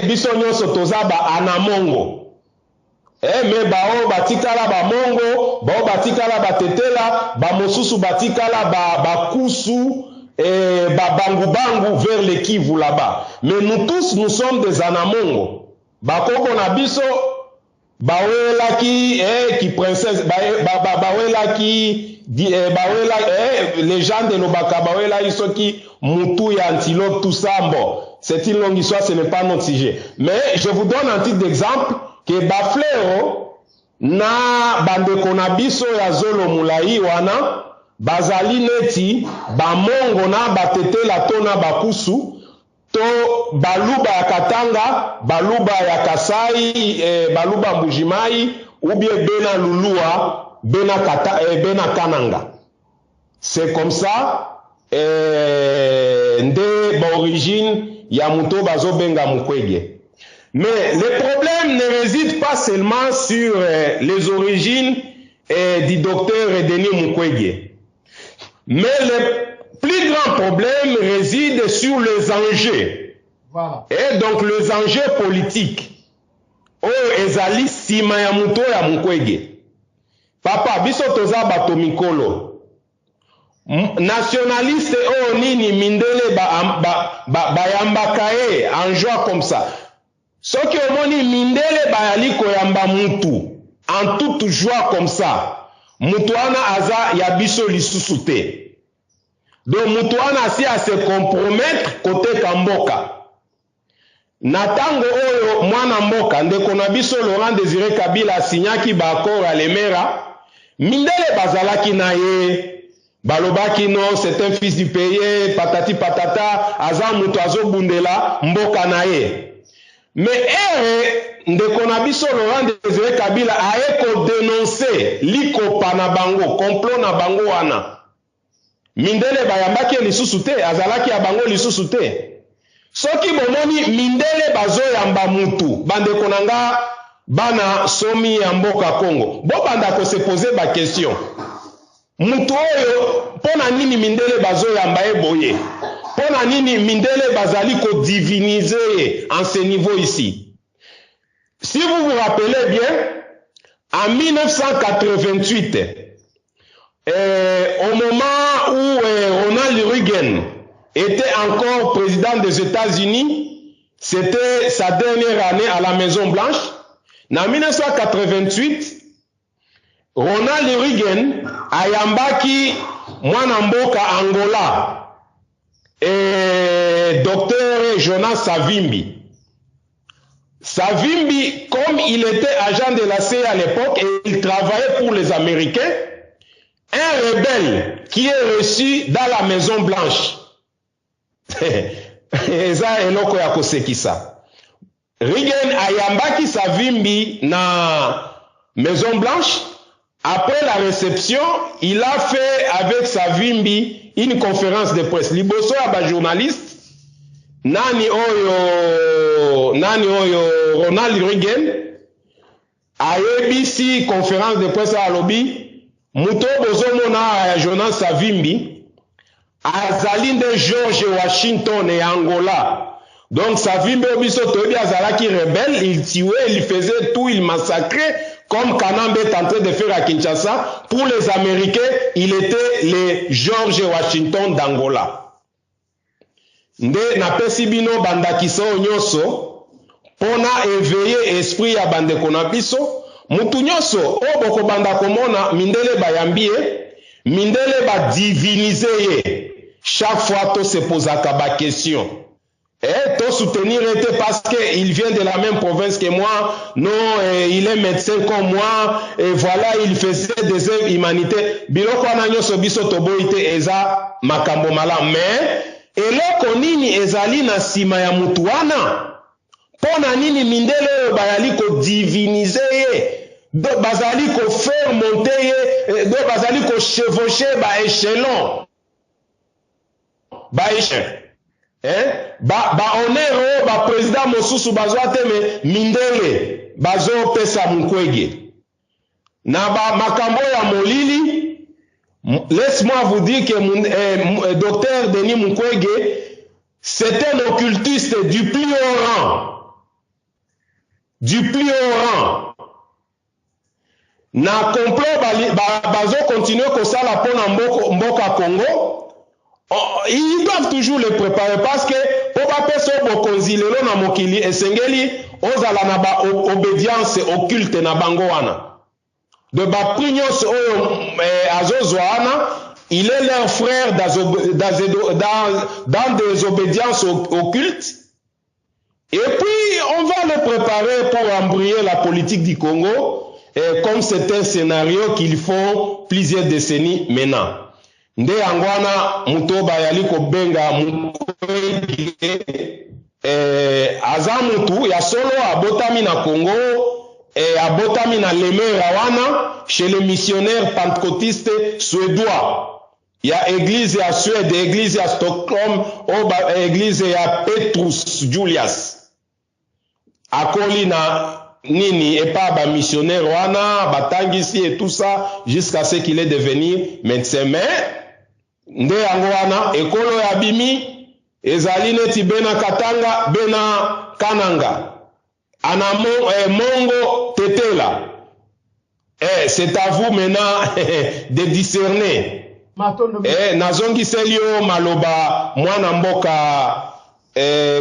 biso nyonso toza ba anamongo. Me bao batikala ba mongo, bao batikala batetela, ba mosusu batikala ba kusu, ba bangu vers le Kivu là-bas. Mais nous tous, nous sommes des anamongo. Bakoko na biso, bawela ki princesse, bawela ki, les gens de Lobaka, bawela iso ki, mutu ya antilope, tout ça, bon. C'est une longue histoire, ce n'est pas notre sujet. Mais je vous donne un titre d'exemple, que Bafleo na bandeko na biso ya Zolo Mulai wana bazali neti bamongo na batetela to na bakusu to baluba ya Katanga, baluba ya Kasai, baluba Mbujimai ou bien Bena Lulua, Bena Kananga. C'est comme ça nde ba origine ya muto bazobenga Mukwege. Mais le problème ne réside pas seulement sur les origines du docteur Denis Mukwege. Mais le plus grand problème réside sur les enjeux. Voilà. Et donc les enjeux politiques. Oh, ezali sima ya muto ya Mukwege. Papa, biso toza bato mikolo. Nationaliste oh nini mindele bayambaka en joie comme ça. Soki omoni mindele bayali koyamba mutu en toute joie comme ça, mutu wana aza ya biso lisusu te. Donc mutu wana si a se compromettre côté kamboka. Natango oyo mwana mboka ndeko na biso Laurent Désiré Kabila signaki ba accord à Lemera, mindele bazalaki na ye, balobaki non, c'est un fils du pays, patati patata, aza mutu azobundela mboka na ye. Mais ndeko na biso Laurent Désiré Kabila a dénoncé likopa na bango, complot na bango wana. Mindele bayambaki lisusu te, azalaki ya bango lisusu te. Soki bomoni mindele bazoyamba mutu, bandeko nanga bana somi ya mboka Congo. Bo banda ko se poser ba question. Mutu oyo pona nini mindele bazoyamba eboye? Pona nini mindele bazali ko diviniser en ce niveau ici? Si vous vous rappelez bien, en 1988, au moment où Ronald Reagan était encore président des États-Unis, c'était sa dernière année à la Maison Blanche. En 1988, Ronald Reagan ayambaki mwana mboka Angola et Dr Jonas Savimbi. Savimbi, comme il était agent de la CIA à l'époque et il travaillait pour les Américains, un rebelle qui est reçu dans la Maison Blanche. Eza eloko ya kosekisa. Reagan ayambaki Savimbi na Maison Blanche. Après la réception, il a fait avec Savimbi une conférence de presse. Liboso ya journaliste nani oyo Ronald Reagan ayebisi conférence de presse à lobby muto bozomona Jonas Savimbi azali de George Washington et Angola. Donc Savimbi obiso toyebi azalaki rebelle, il tuait, il faisait tout, il massacrait comme Kanambe est en train de faire à Kinshasa. Pour les Américains, il était le George Washington d'Angola. Nde napesi bino bandakiso nyoso pona éveiller esprit ya bandeko na biso mutu nyoso o boko banda komona mindele bayambie mindele ba diviniser ye chaque fois to se posaka ba question et to soutenir était parce que il vient de la même province que moi, non, il est médecin comme moi, et voilà, il faisait des œuvres humanitaires. Biloko na nyoso biso toboite eza makambo mala, mais eloko nini ezali na sima ya mutu wana? Pona nini mindele bayali ko diviniser ye, do bazali ko faire monter ye, do bazali ko chevaucher ba échelon, ba échelon. Honneur ba président mosusu bazwa teme mindele bazo pesa Mukwege na ba makambo ya molili. Laisse-moi vous dire que docteur Denis Mukwege c'était un occultiste du plus haut rang, du plus haut rang. Na complot bazo continuer kosala pona mboka Congo. Ils doivent toujours les préparer parce que pour pas faire bokonzi lelo na mokili esengeli ozala na ba obédience occulte na bango wana. De ba prinyos azozwana, il est leur frère dans des obédiences occultes. Et puis on va les préparer pour embrayer la politique du Congo, comme c'est un scénario qu'ils font plusieurs décennies maintenant. Nde angwana mutoba yaliko benga Mukwege azamutu ya solo abotami na Congo abotami na Lemera wana chez les missionnaires pentecôtistes suédois. Ya église ya Suède, église ya Stockholm, église ya Petrus Julius. Akoli na nini et pas ba missionnaire wana batangisi et tout ça jusqu'à ce qu'il est devenu médecin. Mais nde yango wana ekolo ya bimi ezali neti bena Katanga bena Kananga ana mongo tetela. C'est à vous maintenant de discerner. Nazongi selio maloba mwana mboka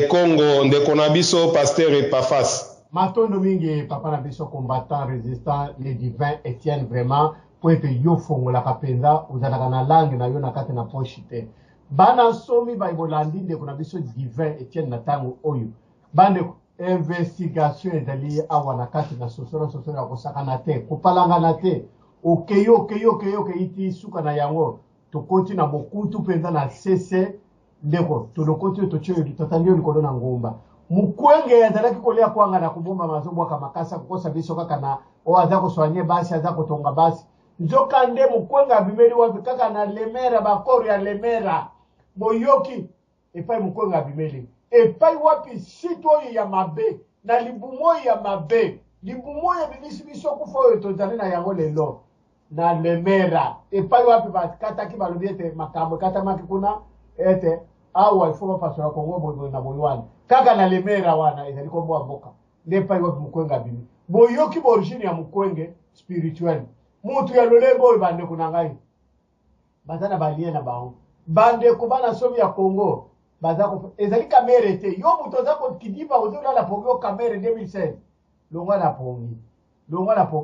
Congo ndeko na biso pasteur Epafas. Matondo mingi papa na biso combattant résistant les divins Étienne vraiment pour être yo fongo la kapenza uzalaka na langue na yo na kati na pochite. Bana somi ba ibolandi ndeko na biso divin Étienne na tango oyo. Bande investigation ezali awa na kati na sosolo ya kosakana te kopalanga na te okeyo keiti suka na yango tokoti na bokutu penza na sese ndeko tolokoti tocho tutatandio likolo na ngomba Mukwege yazalaki kolia kwanga na kubomba mazobwa kama makasa kukosa biso kaka na oaza kuswanye basi aza kutonga basi njoka nde Mukwege abimeli wapi kaka na Lemera bakori ya Lemera boyoki epai Mukwege abimeli epai wapi sito ya mabe na libumo ya mabe libumo ya bibisi biso kufoyo tozali na yango lelo na Lemera epai wapi bakata ki balobiete makambo kata maki kuna ete awa ifoma pasora Kongo boyo na boywana kaka na Lemera wana ezali kombo mboka ndepai wapi Mukwege abimi boyoki bo origine ya Mukwege spirituel mutu ya lolembo bande kuna ngai bazana balie na bawo bande kubana somi ya Kongo ezali kamere te yo moto oza kokidiba ozolala pongi o kamere 2016 longwa na pongi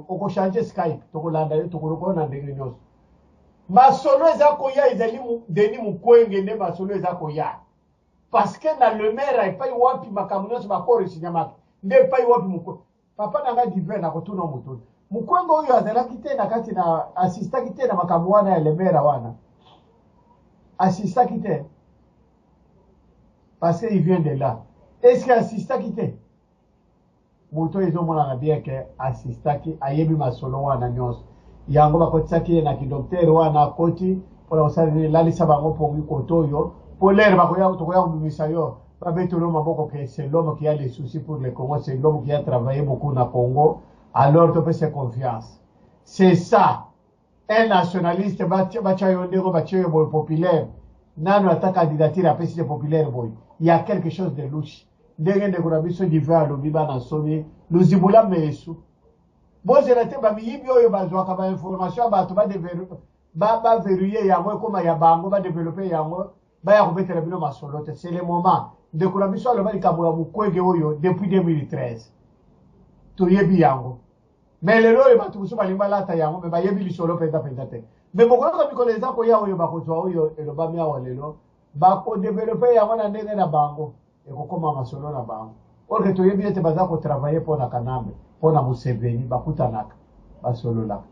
okochange Skype tokolanda yo tokolokona ndenge nyonso masolo eza koya ezali Deni Mukwege nde masolo eza koya parce que na le maire epai wapi makambo nyonso bakoresinyamaka nde epai wapi Mukwege papa nanga diver na kotuna moto Mukwege oyo azalaki te na kati na asistaki te na makambo wana ya le maire wana assistaki te parce qu'il vient de là. Est-ce qu'il assistaki te? Moto ezomonana bien que assistaki ayebi masolo wana nyonso. Yango bakotisaki na kidoktere wana koti pona osali lalisa bango pongi kotoyo. Polaire bakoya tokoya kubimisa yo. Babetolo maboko que c'est l'homme qui a les soucis pour le Congo, c'est l'homme qui a travaillé beaucoup na Congo. Alors tu peux se confiance. C'est ça. Un nationaliste bacha yondego bacha yo populaire. Nano ata candidature à PCC populaire boy. Il y a quelque chose de louche. Ndenge de kurabiso divin lobiba na somi, luzibula mesu. Bon zelate ba miyibi oyo bazwaka ba information ba to ba verrouiller yango koma ya bango ba développer yango ba ya kubetela bino masolote. C'est le moment de kurabiso lo bali kabula Mukwege oyo depuis 2013. To yebi yango. Mais le roi ba tubuso balimba lata yango me ba yebi lisolo penda te. Mais beaucoup de bikoleza ko ya oyo ba ko zwa oyo eloba mia walelo. Bako développer yango na ndenge na bango ekokoma masolo na bango orke toyebi ete baza kotravailler mpo na Kanambe mpo na Museveni bakutanaka basololaka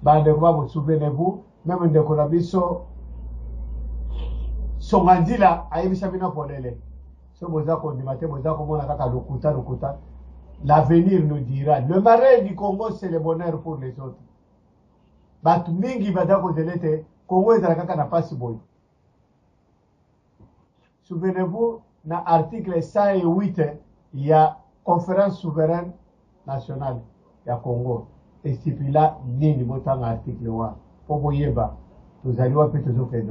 bandeko babo souvenez-vous même ndeko na biso Songandila ayebisa bino polele so boza kondima te boza komona kaka lokuta l'avenir nous dira le marais du Congo c'est le bonheur pour les autres batu mingi baza kozela te Congo ezala kaka na pasi boye. Souvenez-vous, dans l'article 108, il y a conférence souveraine nationale, il y a Congo. Et c'est puis là, nini motan article 1. Pour vous yeba, vous allez voir peut-être que vous allez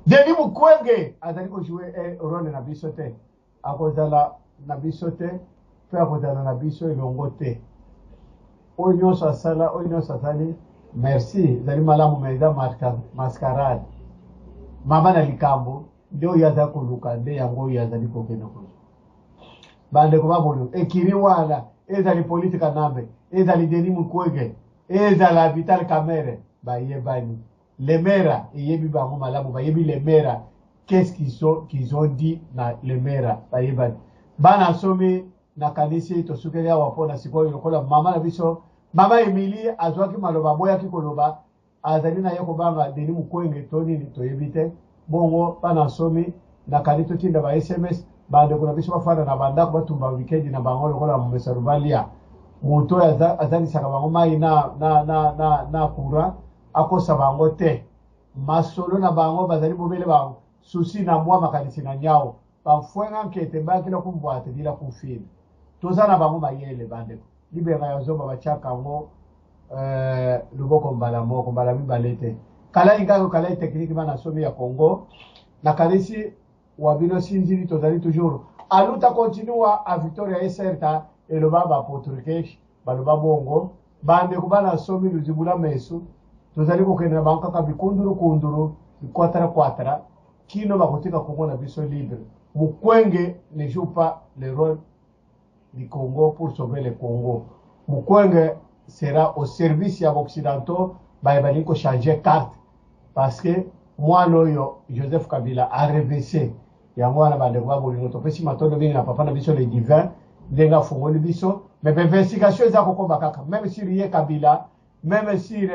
Deni Mukwege, azali ko jouer un rôle na bisote. Akozala na bisote, pe akozala na biso elongote. Oyo sasala, oyo sasali. Merci, zali malamu meza mascarade. Mama na likambo. Ndio yaza kuluka nde yango yaza likokena ko bande ko babolo ekiri wala ezali politika nambe ezali Deni Mukwege ezala Vital Kamerhe bayebani les maires yebi bango malamu bayebi les maires qu'est-ce qu'ils ont dit na les maires bayebani bana somi na kanisi to sukeli wapona sikoyo lokola mama na biso mama Emily azwaki maloba boya kikoloba azali na yako banga Deni Mukwege toni ni toyebite bongo pana somi na kanito tinda ba SMS bande kuna biso bafana na banda ko batumba weekend na bango lokola mumesa rubalia moto azali saka bango mai na kura akosa bango te masolo na bango bazali bobele bango susi na mwa makanisi na nyao bafwenga nkete baki na kumbwate dila kufina tozana bango mayele bande libera yazoba bachaka ngo luboko mbala mibalete kala ingago kala technique bana somi ya Congo na kalisi wabino sinzili tozali toujours aluta continua a Victoria Eserta elobaba Portuguese baloba bongo bande kubana somi luzibula mesu tozali kokena banka ka bikunduru kwatra kino bakotika Congo na biso libre Mukwege ne joue pas le rôle du Congo pour sauver le Congo. Mukwege sera au service ya occidentaux baibali ko changer carte parce que moi loyo Joseph Kabila a revêché yango wana bande kwa bolingo to pesi matondo bingi na papa na biso les divins ndenga fungoli biso mais investigation za kokomba kaka même si riye Kabila même si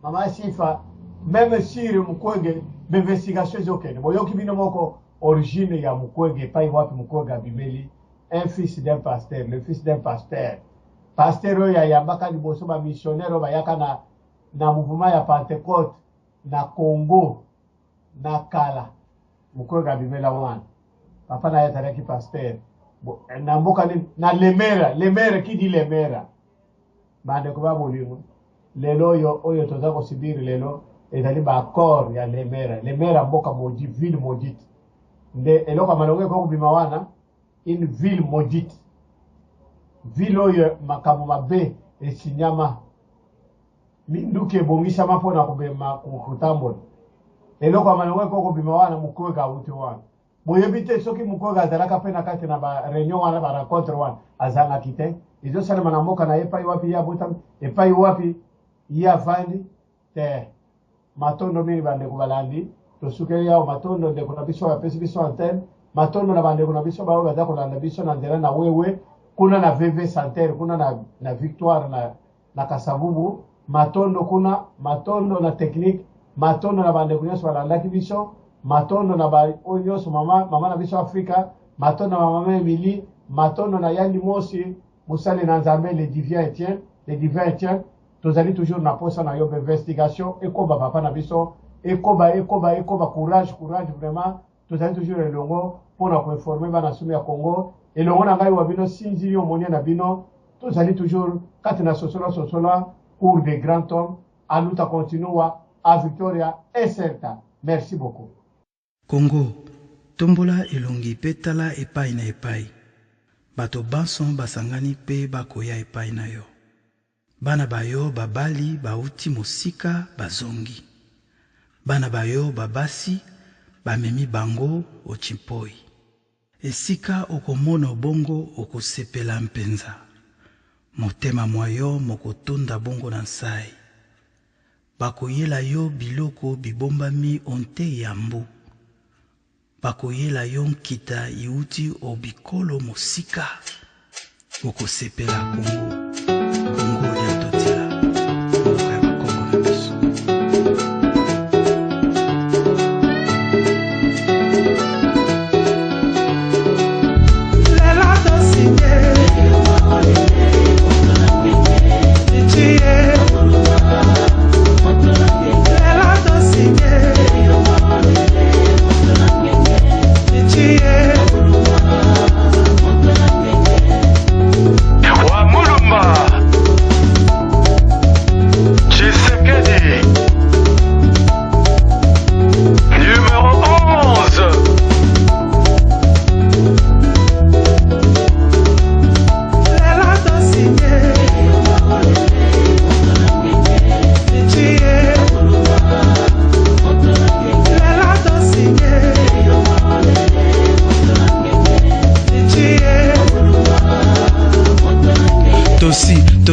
mama Sifa même si Mukwege investigation zokene boyoki bino moko origine ya Mukwege pai wapi Mukwege abimeli un fils d'un pasteur le fils d'un pasteur pasteur ya yambaka liboso ba missionnaire bayaka na mouvement ya Pentecôte na Congo na kala Mukwege abimela wana papa na yataraki pasteur na mboka na lemera qui dit lemera bande ko ba bolingo lelo oyo toza ko sibiri lelo ezali ba accord ya lemera mboka maudite ville maudite nde eloka malongo ko bima wana une ville maudite ville oyo makambo mabe esinyama minduke bongisa mapona kubema kutambola eloko amanongwe koko bima wana mukwega uti wana boyebite soki mukwega azalaka pe na kati na ba réunion wana ba rencontre wana azanga kite izo salama na mboka na epai wapi ya butam epai wapi ya fandi te matondo mini bande kubalandi to sukeli yao matondo de kuna biso ya pesi biso antenne matondo na bande kuna biso bawo baza kolanda biso na ndera na wewe kuna na VV Santerre kuna na Victoire na Kasavubu matondo kuna matondo na technique matondo na bande kunyo so balandaki biso matondo na ba onyo so mama na biso Afrika matondo na mama Emily matondo na Yandi Mosi Musale na Nzambe le divin Etienne tozali toujours na posa na yo investigation ekoba papa na biso ekoba courage vraiment tozali toujours elongo pona ko informer bana sumi ya Congo elongo na ngai wa bino sinzi yo monia na bino tozali toujours kati na sosola pour des grands hommes aluta continua a Victoria et certa merci beaucoup Congo tombola elongi petala epai na epai bato banson basangani pe bakoya epai na yo bana bayo babali bauti mosika bazongi bana bayo babasi bamemi bango ochimpoi esika okomona bongo okosepela mpenza motema mwayo mokotunda bongo na nsai bakoyela yo biloko bibombami onte yambu bakoyela yo nkita iuti obikolo mosika okosepela Congo ya totila mboka ya Congo na biso lela dosinye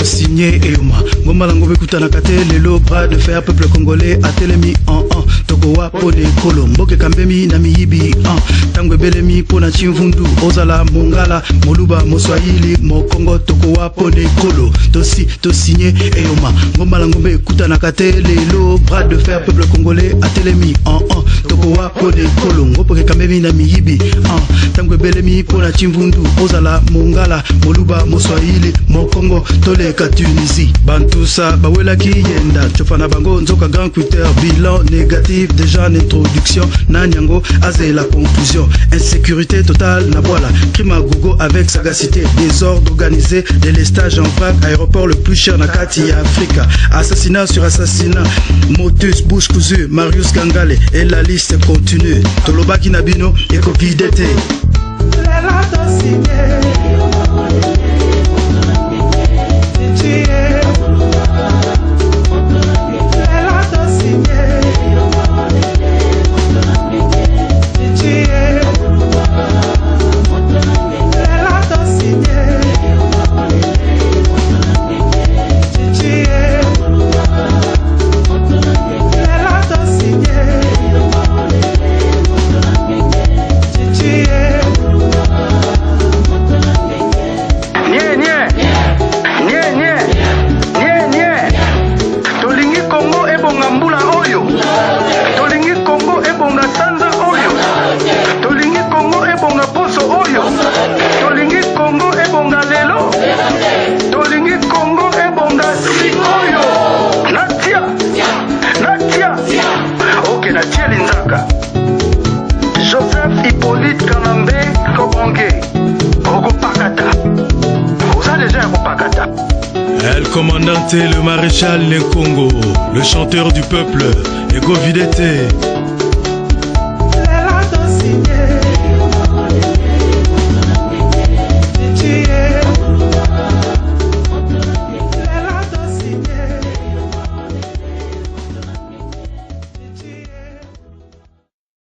signé Euma Ngomalango bekutana kate lelo bras de fer peuple congolais atelemi en tokowa pone kolo mboke kambemi na miyibi tangwe belemi pona chimvundu ozala mongala moluba moswahili mokongo tokowa pone kolo to signé Euma Ngomalango bekutana kate lelo bras de fer peuple congolais atelemi en tokowa pone kolo mboke kambemi na miyibi tangwe belemi pona chimvundu ozala mongala moluba moswahili mokongo toleka Tunisie Bantousa bawelaki yenda chofana bango nzoka grand cutter bilan négatif déjà en introduction Nanyango azé la conclusion insécurité totale na voilà crime à gogo avec sagacité désordre organisé délestage en vrac aéroport le plus cher na kati Africa assassinat sur assassinat motus bouche cousue Marius Gangale et la liste continue tolobaki nabino ekovidete lela dosigné Joseph Hippolyte Kanambe Kobonge Ogo Pakata Oza déjà Ogo Pakata El commandante le maréchal Nkongo, le chanteur du peuple, Ego Videte.